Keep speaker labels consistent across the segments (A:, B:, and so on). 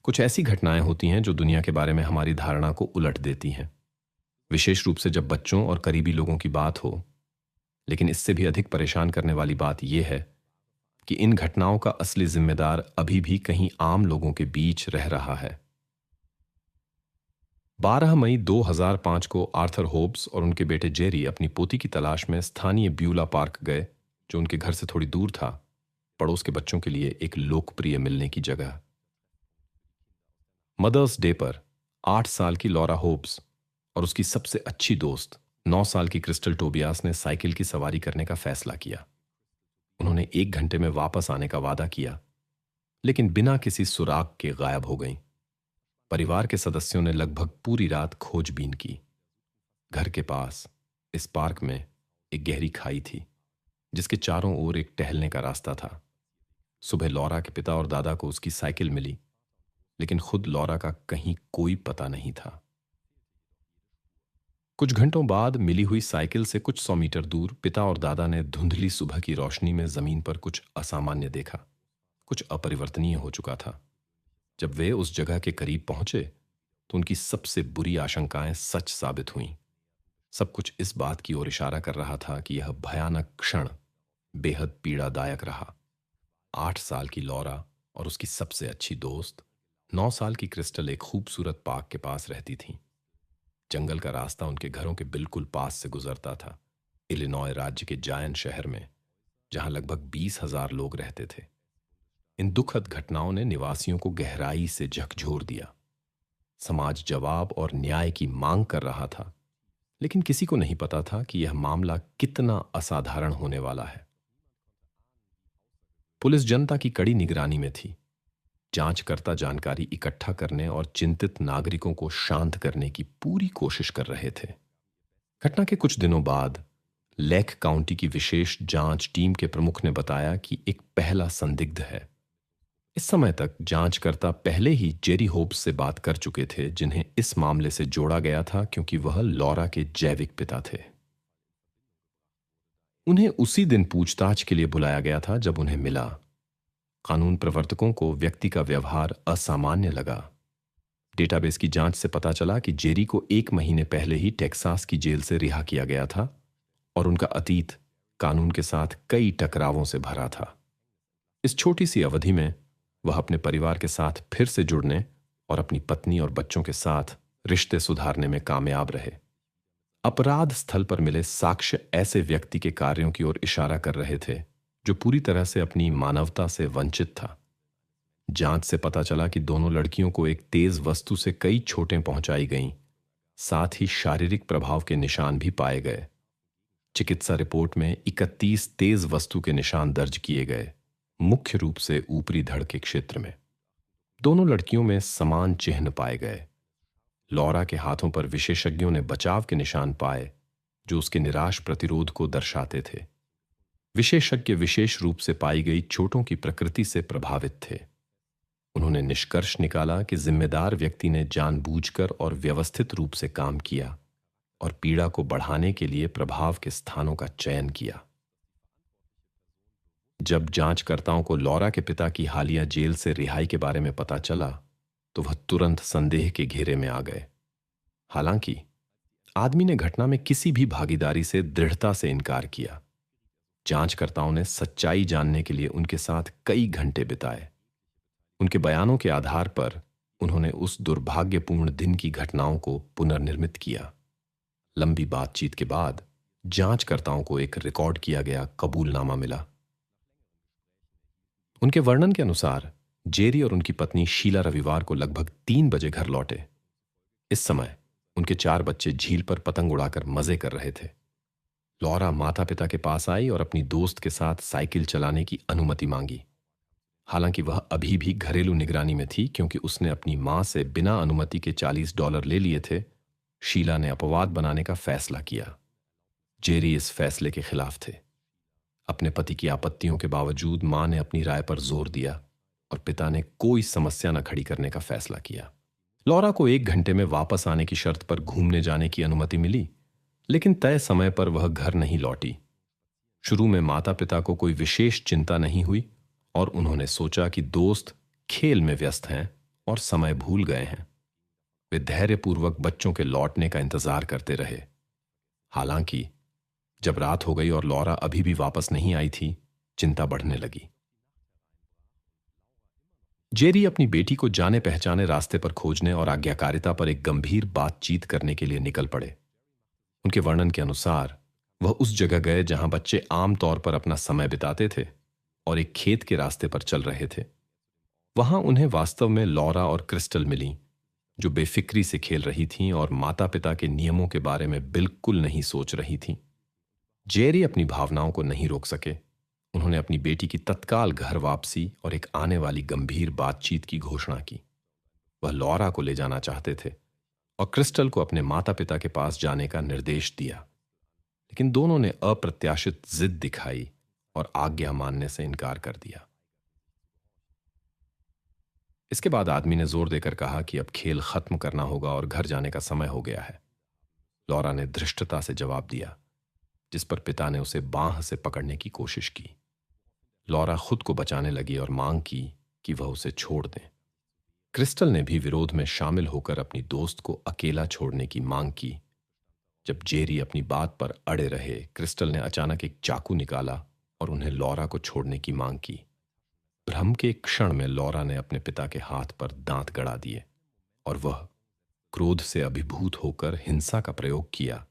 A: कुछ ऐसी घटनाएं होती हैं जो दुनिया के बारे में हमारी धारणा को उलट देती हैं, विशेष रूप से जब बच्चों और करीबी लोगों की बात हो। लेकिन इससे भी अधिक परेशान करने वाली बात यह है कि इन घटनाओं का असली जिम्मेदार अभी भी कहीं आम लोगों के बीच रह रहा है। 12 मई 2005 को आर्थर होब्स और उनके बेटे जेरी अपनी पोती की तलाश में स्थानीय ब्यूला पार्क गए, जो उनके घर से थोड़ी दूर था, पड़ोस के बच्चों के लिए एक लोकप्रिय मिलने की जगह। मदर्स डे पर 8 साल की लॉरा होब्स और उसकी सबसे अच्छी दोस्त 9 साल की क्रिस्टल टोबियास ने साइकिल की सवारी करने का फैसला किया। उन्होंने 1 घंटे में वापस आने का वादा किया, लेकिन बिना किसी सुराग के गायब हो गईं। परिवार के सदस्यों ने लगभग पूरी रात खोजबीन की। घर के पास इस पार्क में एक गहरी खाई थी, जिसके चारों ओर एक टहलने का रास्ता था। सुबह लॉरा के पिता और दादा को उसकी साइकिल मिली, लेकिन खुद लॉरा का कहीं कोई पता नहीं था। कुछ घंटों बाद मिली हुई साइकिल से कुछ 100 मीटर दूर पिता और दादा ने धुंधली सुबह की रोशनी में जमीन पर कुछ असामान्य देखा। कुछ अपरिवर्तनीय हो चुका था। जब वे उस जगह के करीब पहुंचे तो उनकी सबसे बुरी आशंकाएं सच साबित हुईं। सब कुछ इस बात की ओर इशारा कर रहा था कि यह भयानक क्षण बेहद पीड़ादायक रहा। 8 साल की लॉरा और उसकी सबसे अच्छी दोस्त 9 साल की क्रिस्टल एक खूबसूरत पार्क के पास रहती थीं। जंगल का रास्ता उनके घरों के बिल्कुल पास से गुजरता था, इलिनॉय राज्य के जायन शहर में, जहां लगभग 20,000 लोग रहते थे। इन दुखद घटनाओं ने निवासियों को गहराई से झकझोर दिया। समाज जवाब और न्याय की मांग कर रहा था, लेकिन किसी को नहीं पता था कि यह मामला कितना असाधारण होने वाला है। पुलिस जनता की कड़ी निगरानी में थी। जांचकर्ता जानकारी इकट्ठा करने और चिंतित नागरिकों को शांत करने की पूरी कोशिश कर रहे थे। घटना के कुछ दिनों बाद लेक काउंटी की विशेष जांच टीम के प्रमुख ने बताया कि एक पहला संदिग्ध है। इस समय तक जांचकर्ता पहले ही जेरी होब्स से बात कर चुके थे, जिन्हें इस मामले से जोड़ा गया था क्योंकि वह लॉरा के जैविक पिता थे। उन्हें उसी दिन पूछताछ के लिए बुलाया गया था जब उन्हें मिला। कानून प्रवर्तकों को व्यक्ति का व्यवहार असामान्य लगा। डेटाबेस की जांच से पता चला कि जेरी को 1 महीने पहले ही टेक्सास की जेल से रिहा किया गया था और उनका अतीत कानून के साथ कई टकरावों से भरा था। इस छोटी सी अवधि में वह अपने परिवार के साथ फिर से जुड़ने और अपनी पत्नी और बच्चों के साथ रिश्ते सुधारने में कामयाब रहे। अपराध स्थल पर मिले साक्ष्य ऐसे व्यक्ति के कार्यों की ओर इशारा कर रहे थे जो पूरी तरह से अपनी मानवता से वंचित था। जांच से पता चला कि दोनों लड़कियों को एक तेज वस्तु से कई चोटें पहुंचाई गईं। साथ ही शारीरिक प्रभाव के निशान भी पाए गए। चिकित्सा रिपोर्ट में 31 तेज वस्तु के निशान दर्ज किए गए, मुख्य रूप से ऊपरी धड़ के क्षेत्र में। दोनों लड़कियों में समान चिन्ह पाए गए। लॉरा के हाथों पर विशेषज्ञों ने बचाव के निशान पाए, जो उसके निराश प्रतिरोध को दर्शाते थे। विशेषज्ञ विशेष रूप से पाई गई चोटों की प्रकृति से प्रभावित थे। उन्होंने निष्कर्ष निकाला कि जिम्मेदार व्यक्ति ने जानबूझकर और व्यवस्थित रूप से काम किया और पीड़ा को बढ़ाने के लिए प्रभाव के स्थानों का चयन किया। जब जांचकर्ताओं को लॉरा के पिता की हालिया जेल से रिहाई के बारे में पता चला तो वह तुरंत संदेह के घेरे में आ गए। हालांकि आदमी ने घटना में किसी भी भागीदारी से दृढ़ता से इनकार किया। जांचकर्ताओं ने सच्चाई जानने के लिए उनके साथ कई घंटे बिताए। उनके बयानों के आधार पर उन्होंने उस दुर्भाग्यपूर्ण दिन की घटनाओं को पुनर्निर्मित किया। लंबी बातचीत के बाद जांचकर्ताओं को एक रिकॉर्ड किया गया कबूलनामा मिला। उनके वर्णन के अनुसार जेरी और उनकी पत्नी शीला रविवार को लगभग 3 बजे घर लौटे। इस समय उनके 4 बच्चे झील पर पतंग उड़ाकर मजे कर रहे थे। लॉरा माता पिता के पास आई और अपनी दोस्त के साथ साइकिल चलाने की अनुमति मांगी। हालांकि वह अभी भी घरेलू निगरानी में थी क्योंकि उसने अपनी मां से बिना अनुमति के $40 ले लिए थे। शीला ने अपवाद बनाने का फैसला किया। जेरी इस फैसले के खिलाफ थे। अपने पति की आपत्तियों के बावजूद मां ने अपनी राय पर जोर दिया और पिता ने कोई समस्या न खड़ी करने का फैसला किया। लॉरा को 1 घंटे में वापस आने की शर्त पर घूमने जाने की अनुमति मिली, लेकिन तय समय पर वह घर नहीं लौटी। शुरू में माता पिता को कोई विशेष चिंता नहीं हुई और उन्होंने सोचा कि दोस्त खेल में व्यस्त हैं और समय भूल गए हैं। वे धैर्यपूर्वक बच्चों के लौटने का इंतजार करते रहे। हालांकि जब रात हो गई और लॉरा अभी भी वापस नहीं आई थी, चिंता बढ़ने लगी। जेरी अपनी बेटी को जाने पहचाने रास्ते पर खोजने और आज्ञाकारिता पर एक गंभीर बातचीत करने के लिए निकल पड़े। उनके वर्णन के अनुसार वह उस जगह गए जहां बच्चे आमतौर पर अपना समय बिताते थे और एक खेत के रास्ते पर चल रहे थे। वहां उन्हें वास्तव में लॉरा और क्रिस्टल मिली, जो बेफिक्री से खेल रही थीं और माता पिता के नियमों के बारे में बिल्कुल नहीं सोच रही थीं। जेरी अपनी भावनाओं को नहीं रोक सके। उन्होंने अपनी बेटी की तत्काल घर वापसी और एक आने वाली गंभीर बातचीत की घोषणा की। वह लॉरा को ले जाना चाहते थे और क्रिस्टल को अपने माता पिता के पास जाने का निर्देश दिया, लेकिन दोनों ने अप्रत्याशित जिद दिखाई और आज्ञा मानने से इनकार कर दिया। इसके बाद आदमी ने जोर देकर कहा कि अब खेल खत्म करना होगा और घर जाने का समय हो गया है। लॉरा ने धृष्टता से जवाब दिया, जिस पर पिता ने उसे बांह से पकड़ने की कोशिश की। लॉरा खुद को बचाने लगी और मांग की कि वह उसे छोड़ दें। क्रिस्टल ने भी विरोध में शामिल होकर अपनी दोस्त को अकेला छोड़ने की मांग की। जब जेरी अपनी बात पर अड़े रहे, क्रिस्टल ने अचानक एक चाकू निकाला और उन्हें लॉरा को छोड़ने की मांग की। भ्रम के क्षण में लॉरा ने अपने पिता के हाथ पर दांत गड़ा दिए और वह क्रोध से अभिभूत होकर हिंसा का प्रयोग किया,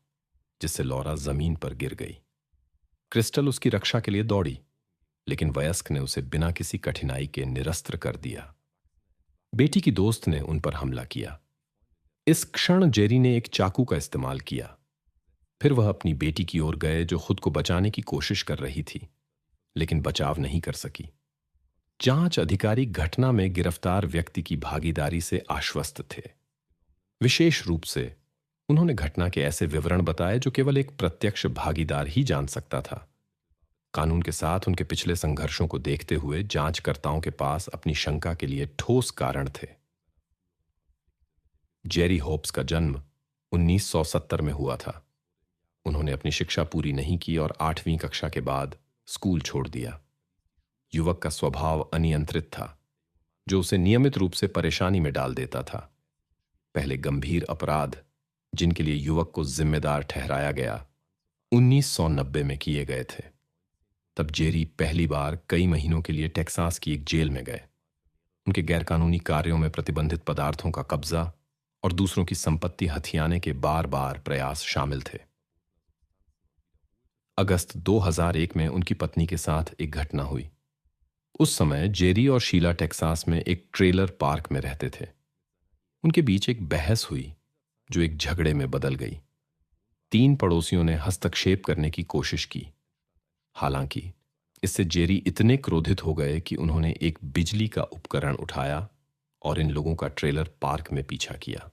A: जिससे लॉरा जमीन पर गिर गई। क्रिस्टल उसकी रक्षा के लिए दौड़ी, लेकिन वयस्क ने उसे बिना किसी कठिनाई के निरस्त्र कर दिया। बेटी की दोस्त ने उन पर हमला किया। इस क्षण जेरी ने एक चाकू का इस्तेमाल किया। फिर वह अपनी बेटी की ओर गए, जो खुद को बचाने की कोशिश कर रही थी, लेकिन बचाव नहीं कर सकी। जांच अधिकारी घटना में गिरफ्तार व्यक्ति की भागीदारी से आश्वस्त थे। विशेष रूप से उन्होंने घटना के ऐसे विवरण बताए जो केवल एक प्रत्यक्ष भागीदार ही जान सकता था। कानून के साथ उनके पिछले संघर्षों को देखते हुए जांचकर्ताओं के पास अपनी शंका के लिए ठोस कारण थे। जेरी होप्स का जन्म 1970 में हुआ था। उन्होंने अपनी शिक्षा पूरी नहीं की और 8वीं कक्षा के बाद स्कूल छोड़ दिया। युवक का स्वभाव अनियंत्रित था, जो उसे नियमित रूप से परेशानी में डाल देता था। पहले गंभीर अपराध, जिनके लिए युवक को जिम्मेदार ठहराया गया, 1990 में किए गए थे। तब जेरी पहली बार कई महीनों के लिए टेक्सास की एक जेल में गए। उनके गैरकानूनी कार्यों में प्रतिबंधित पदार्थों का कब्जा और दूसरों की संपत्ति हथियाने के बार बार प्रयास शामिल थे। अगस्त 2001 में उनकी पत्नी के साथ एक घटना हुई। उस समय जेरी और शीला टेक्सास में एक ट्रेलर पार्क में रहते थे। उनके बीच एक बहस हुई, जो एक झगड़े में बदल गई। 3 पड़ोसियों ने हस्तक्षेप करने की कोशिश की। हालांकि इससे जेरी इतने क्रोधित हो गए कि उन्होंने एक बिजली का उपकरण उठाया और इन लोगों का ट्रेलर पार्क में पीछा किया।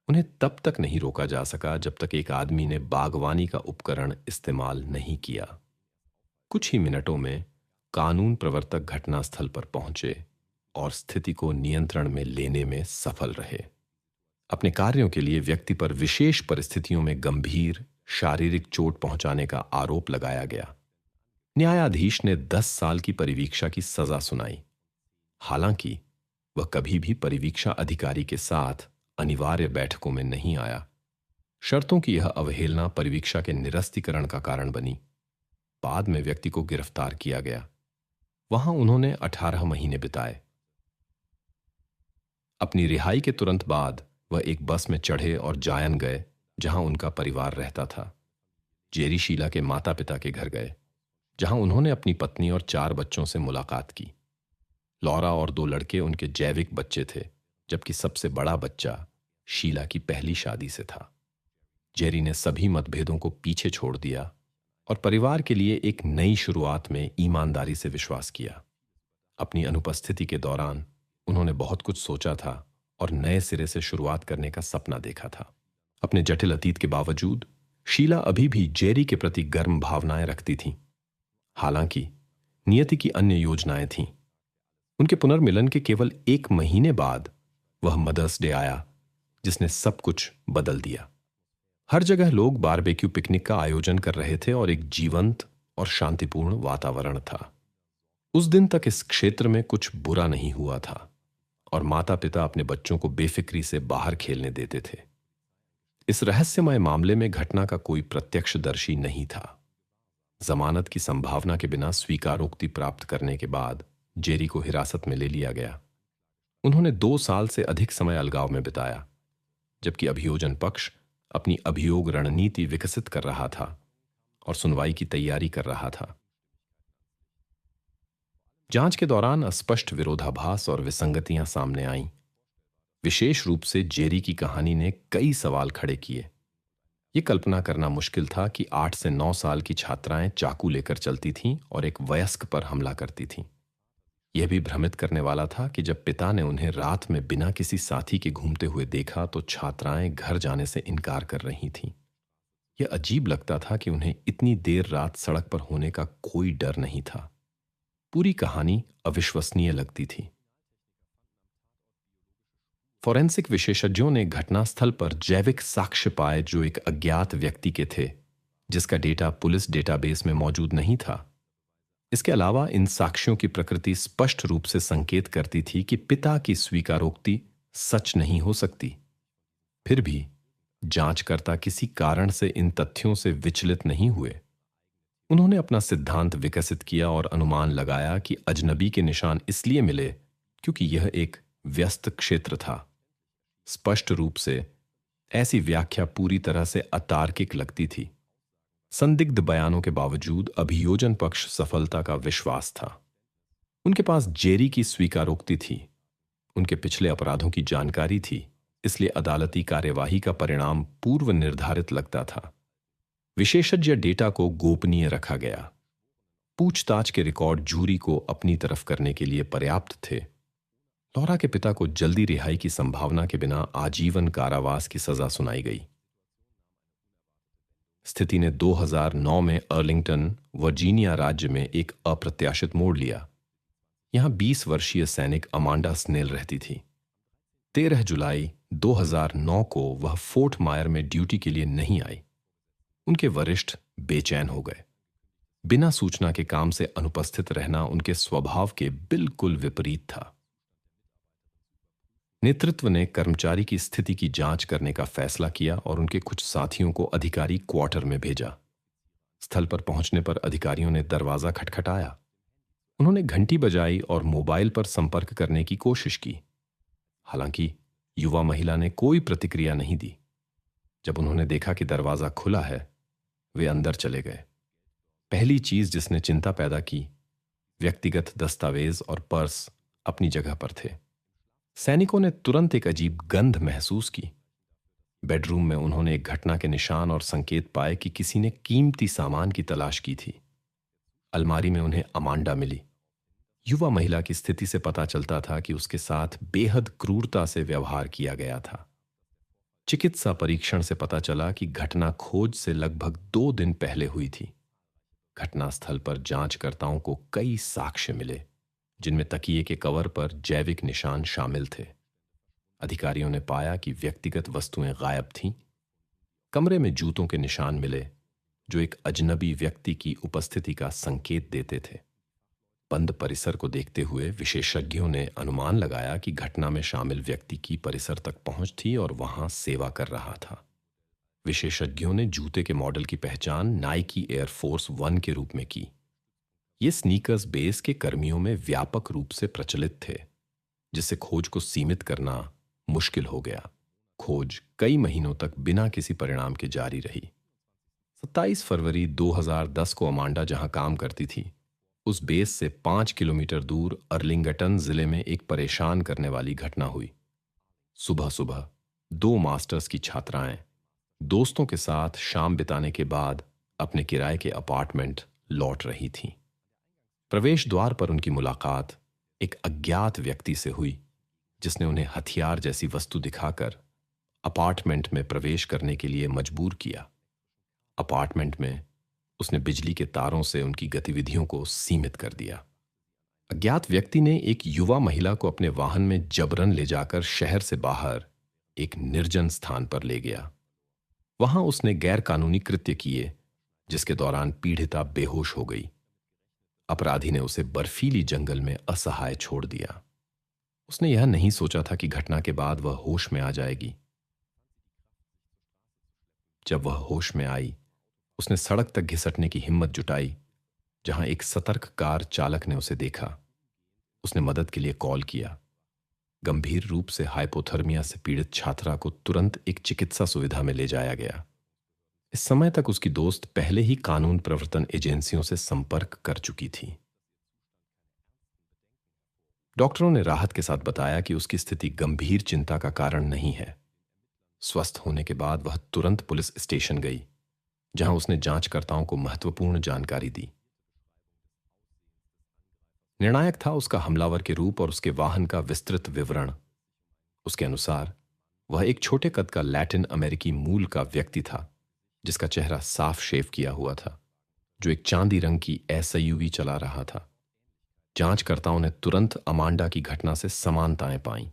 A: उन्हें तब तक नहीं रोका जा सका जब तक एक आदमी ने बागवानी का उपकरण इस्तेमाल नहीं किया। कुछ ही मिनटों में कानून प्रवर्तक घटनास्थल पर पहुंचे और स्थिति को नियंत्रण में लेने में सफल रहे। अपने कार्यों के लिए व्यक्ति पर विशेष परिस्थितियों में गंभीर शारीरिक चोट पहुंचाने का आरोप लगाया गया। न्यायाधीश ने 10 साल की परिवीक्षा की सजा सुनाई। हालांकि वह कभी भी परिवीक्षा अधिकारी के साथ अनिवार्य बैठकों में नहीं आया। शर्तों की यह अवहेलना परिवीक्षा के निरस्तीकरण का कारण बनी। बाद में व्यक्ति को गिरफ्तार किया गया। वहां उन्होंने 18 महीने बिताए। अपनी रिहाई के तुरंत बाद वह एक बस में चढ़े और जायन गए, जहां उनका परिवार रहता था। जेरी शीला के माता पिता के घर गए, जहां उन्होंने अपनी पत्नी और 4 बच्चों से मुलाकात की। लॉरा और 2 लड़के उनके जैविक बच्चे थे, जबकि सबसे बड़ा बच्चा शीला की पहली शादी से था। जेरी ने सभी मतभेदों को पीछे छोड़ दिया और परिवार के लिए एक नई शुरुआत में ईमानदारी से विश्वास किया। अपनी अनुपस्थिति के दौरान उन्होंने बहुत कुछ सोचा था और नए सिरे से शुरुआत करने का सपना देखा था। अपने जटिल अतीत के बावजूद शीला अभी भी जेरी के प्रति गर्म भावनाएं रखती थीं। हालांकि नियति की अन्य योजनाएं थीं। उनके पुनर्मिलन के केवल 1 महीने बाद वह मदर्स डे आया, जिसने सब कुछ बदल दिया। हर जगह लोग बारबेक्यू पिकनिक का आयोजन कर रहे थे और एक जीवंत और शांतिपूर्ण वातावरण था। उस दिन तक इस क्षेत्र में कुछ बुरा नहीं हुआ था और माता पिता अपने बच्चों को बेफिक्री से बाहर खेलने देते थे। इस रहस्यमय मामले में घटना का कोई प्रत्यक्षदर्शी नहीं था। जमानत की संभावना के बिना स्वीकारोक्ति प्राप्त करने के बाद जेरी को हिरासत में ले लिया गया। उन्होंने 2 साल से अधिक समय अलगाव में बिताया, जबकि अभियोजन पक्ष अपनी अभियोग रणनीति विकसित कर रहा था और सुनवाई की तैयारी कर रहा था। जांच के दौरान अस्पष्ट विरोधाभास और विसंगतियां सामने आईं। विशेष रूप से जेरी की कहानी ने कई सवाल खड़े किए। यह कल्पना करना मुश्किल था कि 8 से 9 साल की छात्राएं चाकू लेकर चलती थीं और एक वयस्क पर हमला करती थीं। यह भी भ्रमित करने वाला था कि जब पिता ने उन्हें रात में बिना किसी साथी के घूमते हुए देखा तो छात्राएं घर जाने से इनकार कर रही थीं। यह अजीब लगता था कि उन्हें इतनी देर रात सड़क पर होने का कोई डर नहीं था। पूरी कहानी अविश्वसनीय लगती थी। फोरेंसिक विशेषज्ञों ने घटनास्थल पर जैविक साक्ष्य पाए जो एक अज्ञात व्यक्ति के थे, जिसका डेटा पुलिस डेटाबेस में मौजूद नहीं था। इसके अलावा इन साक्ष्यों की प्रकृति स्पष्ट रूप से संकेत करती थी कि पिता की स्वीकारोक्ति सच नहीं हो सकती। फिर भी जांचकर्ता किसी कारण से इन तथ्यों से विचलित नहीं हुए। उन्होंने अपना सिद्धांत विकसित किया और अनुमान लगाया कि अजनबी के निशान इसलिए मिले क्योंकि यह एक व्यस्त क्षेत्र था। स्पष्ट रूप से ऐसी व्याख्या पूरी तरह से अतार्किक लगती थी। संदिग्ध बयानों के बावजूद अभियोजन पक्ष सफलता का विश्वास था। उनके पास जेरी की स्वीकारोक्ति थी, उनके पिछले अपराधों की जानकारी थी, इसलिए अदालती कार्यवाही का परिणाम पूर्व निर्धारित लगता था। विशेषज्ञ डेटा को गोपनीय रखा गया। पूछताछ के रिकॉर्ड जूरी को अपनी तरफ करने के लिए पर्याप्त थे। लौरा के पिता को जल्दी रिहाई की संभावना के बिना आजीवन कारावास की सजा सुनाई गई। स्थिति ने 2009 में अर्लिंगटन, वर्जीनिया राज्य में एक अप्रत्याशित मोड़ लिया। यहां 20 वर्षीय सैनिक अमांडा स्नेल रहती थी। 13 जुलाई 2009 को वह फोर्ट मायर में ड्यूटी के लिए नहीं आई। उनके वरिष्ठ बेचैन हो गए। बिना सूचना के काम से अनुपस्थित रहना उनके स्वभाव के बिल्कुल विपरीत था। नेतृत्व ने कर्मचारी की स्थिति की जांच करने का फैसला किया और उनके कुछ साथियों को अधिकारी क्वार्टर में भेजा। स्थल पर पहुंचने पर अधिकारियों ने दरवाजा खटखटाया। उन्होंने घंटी बजाई और मोबाइल पर संपर्क करने की कोशिश की। हालांकि युवा महिला ने कोई प्रतिक्रिया नहीं दी। जब उन्होंने देखा कि दरवाजा खुला है, वे अंदर चले गए। पहली चीज जिसने चिंता पैदा की, व्यक्तिगत दस्तावेज और पर्स अपनी जगह पर थे। सैनिकों ने तुरंत एक अजीब गंध महसूस की। बेडरूम में उन्होंने एक घटना के निशान और संकेत पाए कि किसी ने कीमती सामान की तलाश की थी। अलमारी में उन्हें अमांडा मिली। युवा महिला की स्थिति से पता चलता था कि उसके साथ बेहद क्रूरता से व्यवहार किया गया था। चिकित्सा परीक्षण से पता चला कि घटना खोज से लगभग 2 दिन पहले हुई थी। घटनास्थल पर जांचकर्ताओं को कई साक्ष्य मिले, जिनमें तकिए के कवर पर जैविक निशान शामिल थे। अधिकारियों ने पाया कि व्यक्तिगत वस्तुएं गायब थीं। कमरे में जूतों के निशान मिले, जो एक अजनबी व्यक्ति की उपस्थिति का संकेत देते थे। बंद परिसर को देखते हुए विशेषज्ञों ने अनुमान लगाया कि घटना में शामिल व्यक्ति की परिसर तक पहुंच थी और वहां सेवा कर रहा था। विशेषज्ञों ने जूते के मॉडल की पहचान नाइकी एयर फोर्स 1 के रूप में की। ये स्नीकर्स बेस के कर्मियों में व्यापक रूप से प्रचलित थे, जिससे खोज को सीमित करना मुश्किल हो गया। खोज कई महीनों तक बिना किसी परिणाम के जारी रही। 27 फरवरी 2010 को अमांडा जहां काम करती थी, उस बेस से 5 किलोमीटर दूर अर्लिंगटन जिले में एक परेशान करने वाली घटना हुई। सुबह सुबह 2 मास्टर्स की छात्राएं दोस्तों के साथ शाम बिताने के बाद अपने किराए के अपार्टमेंट लौट रही थीं। प्रवेश द्वार पर उनकी मुलाकात एक अज्ञात व्यक्ति से हुई, जिसने उन्हें हथियार जैसी वस्तु दिखाकर अपार्टमेंट में प्रवेश करने के लिए मजबूर किया। अपार्टमेंट में उसने बिजली के तारों से उनकी गतिविधियों को सीमित कर दिया। अज्ञात व्यक्ति ने एक युवा महिला को अपने वाहन में जबरन ले जाकर शहर से बाहर एक निर्जन स्थान पर ले गया। वहां उसने गैर कानूनी कृत्य किए, जिसके दौरान पीड़िता बेहोश हो गई। अपराधी ने उसे बर्फीली जंगल में असहाय छोड़ दिया। उसने यह नहीं सोचा था कि घटना के बाद वह होश में आ जाएगी। जब वह होश में आई, उसने सड़क तक घिसटने की हिम्मत जुटाई, जहां एक सतर्क कार चालक ने उसे देखा। उसने मदद के लिए कॉल किया। गंभीर रूप से हाइपोथर्मिया से पीड़ित छात्रा को तुरंत एक चिकित्सा सुविधा में ले जाया गया। इस समय तक उसकी दोस्त पहले ही कानून प्रवर्तन एजेंसियों से संपर्क कर चुकी थी। डॉक्टरों ने राहत के साथ बताया कि उसकी स्थिति गंभीर चिंता का कारण नहीं है। स्वस्थ होने के बाद वह तुरंत पुलिस स्टेशन गई, जहां उसने जांचकर्ताओं को महत्वपूर्ण जानकारी दी। निर्णायक था उसका हमलावर के रूप और उसके वाहन का विस्तृत विवरण। उसके अनुसार वह एक छोटे कद का लैटिन अमेरिकी मूल का व्यक्ति था, जिसका चेहरा साफ शेव किया हुआ था, जो एक चांदी रंग की एसयूवी चला रहा था। जांचकर्ताओं ने तुरंत अमांडा की घटना से समानताएं पाईं।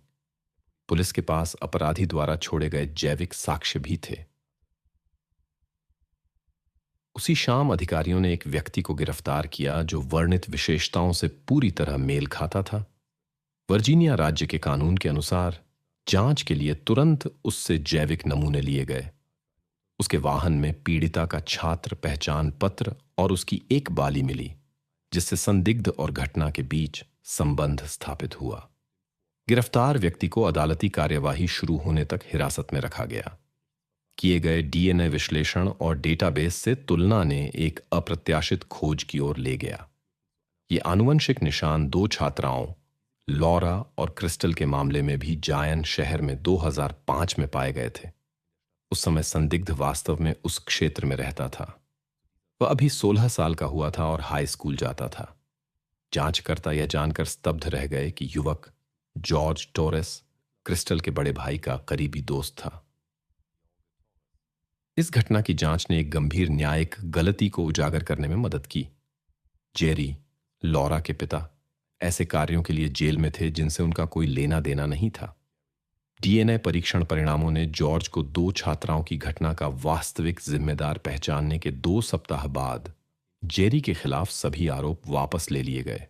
A: पुलिस के पास अपराधी द्वारा छोड़े गए जैविक साक्ष्य भी थे। उसी शाम अधिकारियों ने एक व्यक्ति को गिरफ्तार किया जो वर्णित विशेषताओं से पूरी तरह मेल खाता था। वर्जीनिया राज्य के कानून के अनुसार जांच के लिए तुरंत उससे जैविक नमूने लिए गए। उसके वाहन में पीड़िता का छात्र पहचान पत्र और उसकी एक बाली मिली, जिससे संदिग्ध और घटना के बीच संबंध स्थापित हुआ। गिरफ्तार व्यक्ति को अदालती कार्यवाही शुरू होने तक हिरासत में रखा गया। किए गए डीएनए विश्लेषण और डेटाबेस से तुलना ने एक अप्रत्याशित खोज की ओर ले गया। ये आनुवंशिक निशान 2 छात्राओं लॉरा और क्रिस्टल के मामले में भी जायन शहर में 2005 में पाए गए थे। उस समय संदिग्ध वास्तव में उस क्षेत्र में रहता था। वह अभी 16 साल का हुआ था और हाई स्कूल जाता था। जांचकर्ता यह जानकर स्तब्ध रह गए कि युवक जॉर्ज टोरेस क्रिस्टल के बड़े भाई का करीबी दोस्त था। इस घटना की जांच ने एक गंभीर न्यायिक गलती को उजागर करने में मदद की। जेरी, लॉरा के पिता, ऐसे कार्यों के लिए जेल में थे जिनसे उनका कोई लेना देना नहीं था। डीएनए परीक्षण परिणामों ने जॉर्ज को 2 छात्राओं की घटना का वास्तविक जिम्मेदार पहचानने के 2 सप्ताह बाद जेरी के खिलाफ सभी आरोप वापस ले लिए गए।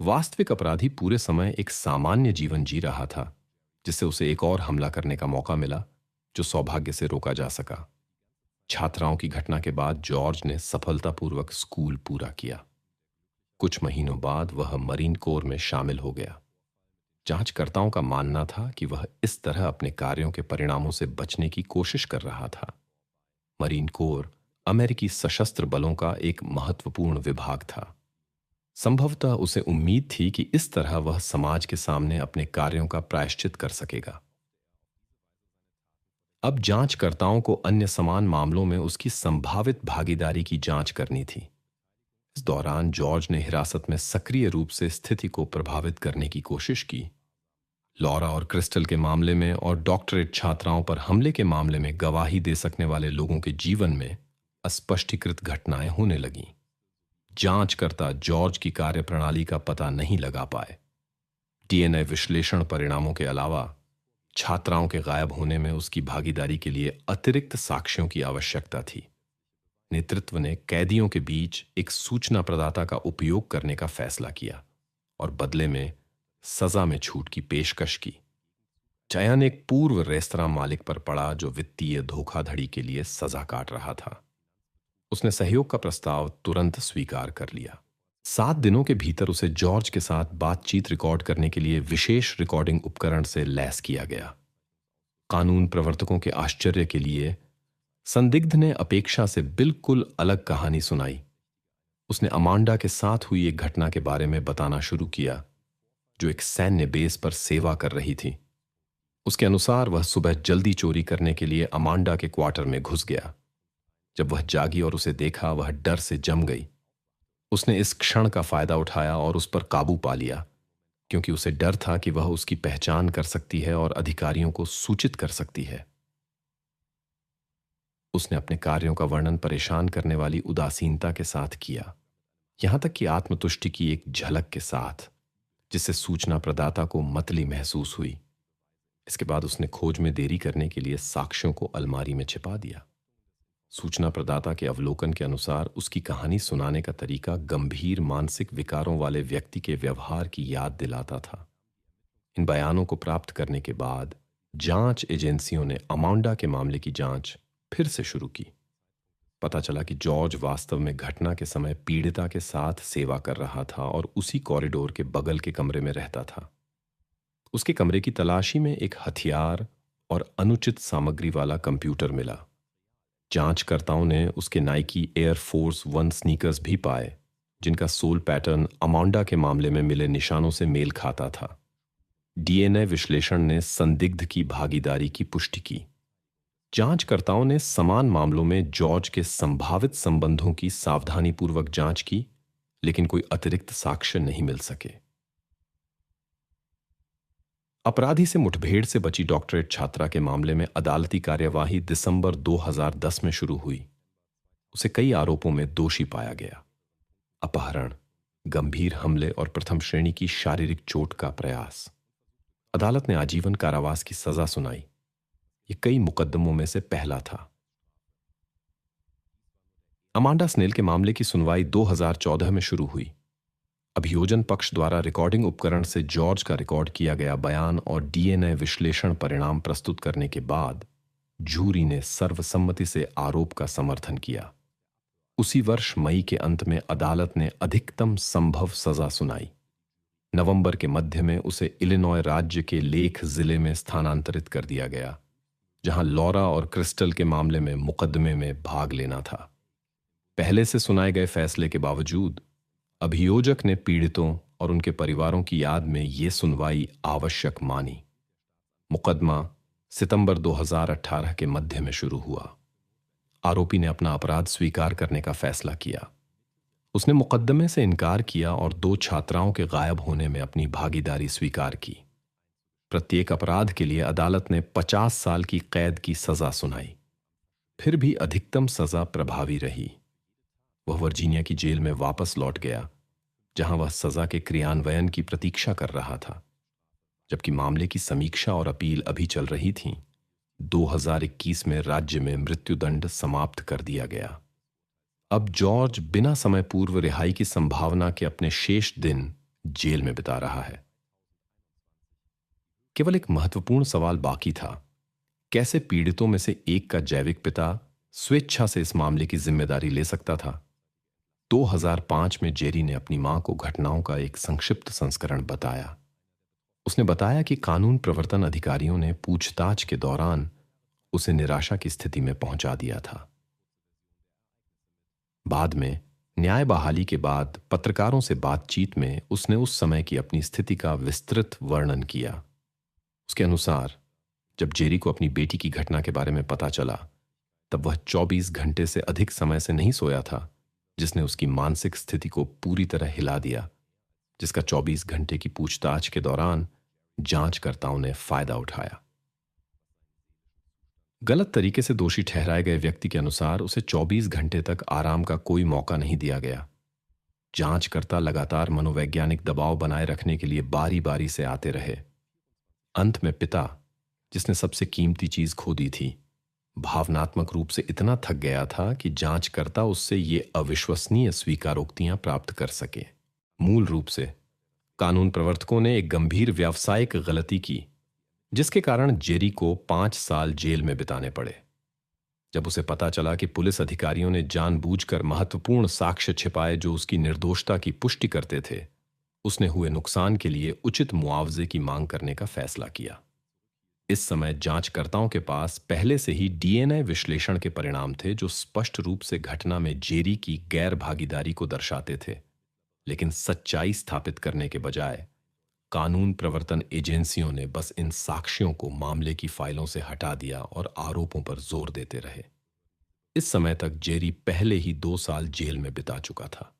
A: वास्तविक अपराधी पूरे समय एक सामान्य जीवन जी रहा था, जिससे उसे एक और हमला करने का मौका मिला, जो सौभाग्य से रोका जा सका। छात्राओं की घटना के बाद जॉर्ज ने सफलतापूर्वक स्कूल पूरा किया। कुछ महीनों बाद वह मरीन कोर में शामिल हो गया। जांचकर्ताओं का मानना था कि वह इस तरह अपने कार्यों के परिणामों से बचने की कोशिश कर रहा था। मरीन कोर अमेरिकी सशस्त्र बलों का एक महत्वपूर्ण विभाग था। संभवतः उसे उम्मीद थी कि इस तरह वह समाज के सामने अपने कार्यों का प्रायश्चित कर सकेगा। अब जांचकर्ताओं को अन्य समान मामलों में उसकी संभावित भागीदारी की जांच करनी थी। इस दौरान जॉर्ज ने हिरासत में सक्रिय रूप से स्थिति को प्रभावित करने की कोशिश की। लॉरा और क्रिस्टल के मामले में और डॉक्टरेट छात्राओं पर हमले के मामले में गवाही दे सकने वाले लोगों के जीवन में अस्पष्टीकृत घटनाएं होने लगीं। जांचकर्ता जॉर्ज की कार्यप्रणाली का पता नहीं लगा पाए। डीएनए विश्लेषण परिणामों के अलावा छात्राओं के गायब होने में उसकी भागीदारी के लिए अतिरिक्त साक्ष्यों की आवश्यकता थी। नेतृत्व ने कैदियों के बीच एक सूचना प्रदाता का उपयोग करने का फैसला किया और बदले में सजा में छूट की पेशकश की। चयन एक पूर्व रेस्तरां मालिक पर पड़ा जो वित्तीय धोखाधड़ी के लिए सजा काट रहा था। उसने सहयोग का प्रस्ताव तुरंत स्वीकार कर लिया। 7 दिनों के भीतर उसे जॉर्ज के साथ बातचीत रिकॉर्ड करने के लिए विशेष रिकॉर्डिंग उपकरण से लैस किया गया। कानून प्रवर्तकों के आश्चर्य के लिए संदिग्ध ने अपेक्षा से बिल्कुल अलग कहानी सुनाई। उसने अमांडा के साथ हुई एक घटना के बारे में बताना शुरू किया, जो एक सैन्य बेस पर सेवा कर रही थी। उसके अनुसार वह सुबह जल्दी चोरी करने के लिए अमांडा के क्वार्टर में घुस गया। जब वह जागी और उसे देखा, वह डर से जम गई। उसने इस क्षण का फायदा उठाया और उस पर काबू पा लिया, क्योंकि उसे डर था कि वह उसकी पहचान कर सकती है और अधिकारियों को सूचित कर सकती है। उसने अपने कार्यों का वर्णन परेशान करने वाली उदासीनता के साथ किया, यहां तक कि आत्मतुष्टि की एक झलक के साथ, जिससे सूचना प्रदाता को मतली महसूस हुई। इसके बाद उसने खोज में देरी करने के लिए साक्ष्यों को अलमारी में छिपा दिया। सूचना प्रदाता के अवलोकन के अनुसार उसकी कहानी सुनाने का तरीका गंभीर मानसिक विकारों वाले व्यक्ति के व्यवहार की याद दिलाता था। इन बयानों को प्राप्त करने के बाद जांच एजेंसियों ने अमांडा के मामले की जांच फिर से शुरू की। पता चला कि जॉर्ज वास्तव में घटना के समय पीड़िता के साथ सेवा कर रहा था और उसी कॉरिडोर के बगल के कमरे में रहता था। उसके कमरे की तलाशी में एक हथियार और अनुचित सामग्री वाला कंप्यूटर मिला। जांचकर्ताओं ने उसके Nike air force one sneakers भी पाए, जिनका सोल पैटर्न अमांडा के मामले में मिले निशानों से मेल खाता था। डीएनए विश्लेषण ने संदिग्ध की भागीदारी की पुष्टि की। जांचकर्ताओं ने समान मामलों में जॉर्ज के संभावित संबंधों की सावधानीपूर्वक जांच की, लेकिन कोई अतिरिक्त साक्ष्य नहीं मिल सके। अपराधी से मुठभेड़ से बची डॉक्टरेट छात्रा के मामले में अदालती कार्यवाही दिसंबर 2010 में शुरू हुई। उसे कई आरोपों में दोषी पाया गया। अपहरण, गंभीर हमले और प्रथम श्रेणी की शारीरिक चोट का प्रयास। अदालत ने आजीवन कारावास की सजा सुनाई। ये कई मुकदमों में से पहला था। अमांडा स्नेल के मामले की सुनवाई 2014 में शुरू हुई। अभियोजन पक्ष द्वारा रिकॉर्डिंग उपकरण से जॉर्ज का रिकॉर्ड किया गया बयान और डीएनए विश्लेषण परिणाम प्रस्तुत करने के बाद जूरी ने सर्वसम्मति से आरोप का समर्थन किया। उसी वर्ष मई के अंत में अदालत ने अधिकतम संभव सजा सुनाई। नवंबर के मध्य में उसे इलिनॉय राज्य के लेख जिले में स्थानांतरित कर दिया गया, जहां लॉरा और क्रिस्टल के मामले में मुकदमे में भाग लेना था। पहले से सुनाए गए फैसले के बावजूद अभियोजक ने पीड़ितों और उनके परिवारों की याद में ये सुनवाई आवश्यक मानी। मुकदमा सितंबर 2018 के मध्य में शुरू हुआ। आरोपी ने अपना अपराध स्वीकार करने का फैसला किया। उसने मुकदमे से इनकार किया और 2 छात्राओं के गायब होने में अपनी भागीदारी स्वीकार की। प्रत्येक अपराध के लिए अदालत ने 50 साल की कैद की सजा सुनाई। फिर भी अधिकतम सजा प्रभावी रही। वह वर्जीनिया की जेल में वापस लौट गया, जहां वह सजा के क्रियान्वयन की प्रतीक्षा कर रहा था। जबकि मामले की समीक्षा और अपील अभी चल रही थी, 2021 में राज्य में मृत्युदंड समाप्त कर दिया गया। अब जॉर्ज बिना समय पूर्व रिहाई की संभावना के अपने शेष दिन जेल में बिता रहा है। केवल एक महत्वपूर्ण सवाल बाकी था। कैसे पीड़ितों में से एक का जैविक पिता स्वेच्छा से इस मामले की जिम्मेदारी ले सकता था? 2005 में जेरी ने अपनी मां को घटनाओं का एक संक्षिप्त संस्करण बताया। उसने बताया कि कानून प्रवर्तन अधिकारियों ने पूछताछ के दौरान उसे निराशा की स्थिति में पहुंचा दिया था। बाद में न्याय बहाली के बाद पत्रकारों से बातचीत में उसने उस समय की अपनी स्थिति का विस्तृत वर्णन किया। उसके अनुसार जब जेरी को अपनी बेटी की घटना के बारे में पता चला, तब वह 24 घंटे से अधिक समय से नहीं सोया था, जिसने उसकी मानसिक स्थिति को पूरी तरह हिला दिया, जिसका 24 घंटे की पूछताछ के दौरान जांचकर्ताओं ने फायदा उठाया। गलत तरीके से दोषी ठहराए गए व्यक्ति के अनुसार उसे 24 घंटे तक आराम का कोई मौका नहीं दिया गया। जांचकर्ता लगातार मनोवैज्ञानिक दबाव बनाए रखने के लिए बारी बारी से आते रहे। अंत में पिता, जिसने सबसे कीमती चीज खो दी थी, भावनात्मक रूप से इतना थक गया था कि जांचकर्ता उससे ये अविश्वसनीय स्वीकारोक्तियां प्राप्त कर सके। मूल रूप से कानून प्रवर्तकों ने एक गंभीर व्यावसायिक गलती की, जिसके कारण जेरी को 5 साल जेल में बिताने पड़े। जब उसे पता चला कि पुलिस अधिकारियों ने जानबूझकर महत्वपूर्ण साक्ष्य छिपाए जो उसकी निर्दोषता की पुष्टि करते थे, उसने हुए नुकसान के लिए उचित मुआवजे की मांग करने का फैसला किया। इस समय जांचकर्ताओं के पास पहले से ही डीएनए विश्लेषण के परिणाम थे जो स्पष्ट रूप से घटना में जेरी की गैर भागीदारी को दर्शाते थे, लेकिन सच्चाई स्थापित करने के बजाय कानून प्रवर्तन एजेंसियों ने बस इन साक्ष्यों को मामले की फाइलों से हटा दिया और आरोपों पर जोर देते रहे। इस समय तक जेरी पहले ही 2 साल जेल में बिता चुका था।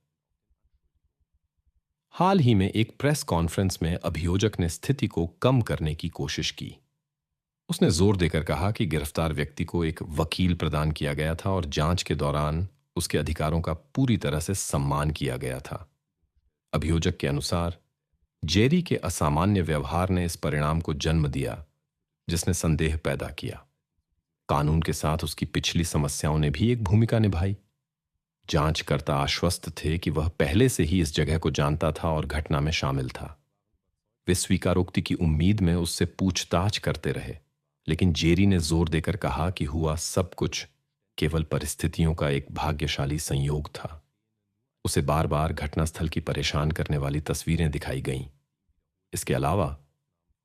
A: हाल ही में एक प्रेस कॉन्फ्रेंस में अभियोजक ने स्थिति को कम करने की कोशिश की। उसने जोर देकर कहा कि गिरफ्तार व्यक्ति को एक वकील प्रदान किया गया था और जांच के दौरान उसके अधिकारों का पूरी तरह से सम्मान किया गया था। अभियोजक के अनुसार जेरी के असामान्य व्यवहार ने इस परिणाम को जन्म दिया, जिसने संदेह पैदा किया। कानून के साथ उसकी पिछली समस्याओं ने भी एक भूमिका निभाई। जांचकर्ता आश्वस्त थे कि वह पहले से ही इस जगह को जानता था और घटना में शामिल था। वे स्वीकारोक्ति की उम्मीद में उससे पूछताछ करते रहे, लेकिन जेरी ने जोर देकर कहा कि हुआ सब कुछ केवल परिस्थितियों का एक भाग्यशाली संयोग था। उसे बार बार घटनास्थल की परेशान करने वाली तस्वीरें दिखाई गईं। इसके अलावा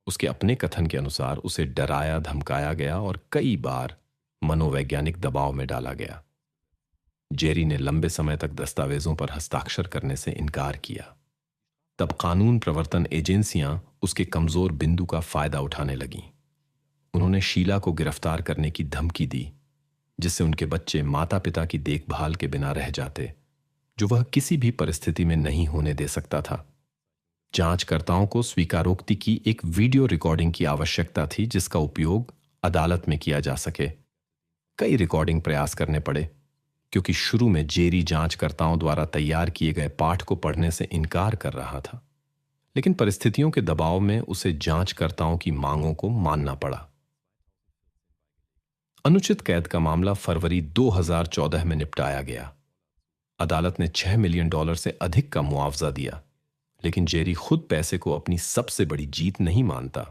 A: उसके अपने कथन के अनुसार उसे डराया धमकाया गया और कई बार मनोवैज्ञानिक दबाव में डाला गया। जेरी ने लंबे समय तक दस्तावेजों पर हस्ताक्षर करने से इनकार किया। तब कानून प्रवर्तन एजेंसियां उसके कमजोर बिंदु का फायदा उठाने लगीं। उन्होंने शीला को गिरफ्तार करने की धमकी दी, जिससे उनके बच्चे माता पिता की देखभाल के बिना रह जाते, जो वह किसी भी परिस्थिति में नहीं होने दे सकता था। जांचकर्ताओं को स्वीकारोक्ति की एक वीडियो रिकॉर्डिंग की आवश्यकता थी, जिसका उपयोग अदालत में किया जा सके। कई रिकॉर्डिंग प्रयास करने पड़े, क्योंकि शुरू में जेरी जांचकर्ताओं द्वारा तैयार किए गए पाठ को पढ़ने से इनकार कर रहा था, लेकिन परिस्थितियों के दबाव में उसे जांचकर्ताओं की मांगों को मानना पड़ा। अनुचित कैद का मामला फरवरी 2014 में निपटाया गया। अदालत ने $6 मिलियन से अधिक का मुआवजा दिया, लेकिन जेरी खुद पैसे को अपनी सबसे बड़ी जीत नहीं मानता।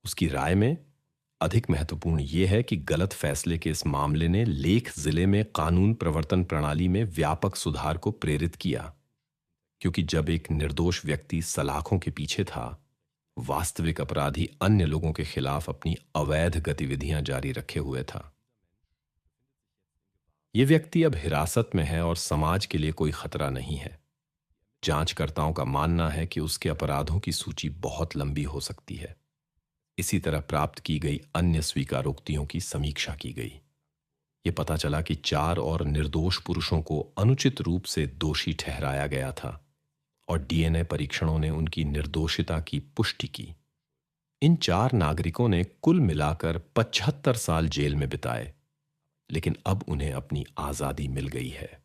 A: उसकी राय में अधिक महत्वपूर्ण यह है कि गलत फैसले के इस मामले ने लेख जिले में कानून प्रवर्तन प्रणाली में व्यापक सुधार को प्रेरित किया, क्योंकि जब एक निर्दोष व्यक्ति सलाखों के पीछे था, वास्तविक अपराधी अन्य लोगों के खिलाफ अपनी अवैध गतिविधियां जारी रखे हुए था। यह व्यक्ति अब हिरासत में है और समाज के लिए कोई खतरा नहीं है। जांचकर्ताओं का मानना है कि उसके अपराधों की सूची बहुत लंबी हो सकती है। इसी तरह प्राप्त की गई अन्य स्वीकारोक्तियों की समीक्षा की गई। यह पता चला कि 4 और निर्दोष पुरुषों को अनुचित रूप से दोषी ठहराया गया था और डीएनए परीक्षणों ने उनकी निर्दोषिता की पुष्टि की। इन 4 नागरिकों ने कुल मिलाकर 75 साल जेल में बिताए, लेकिन अब उन्हें अपनी आजादी मिल गई है।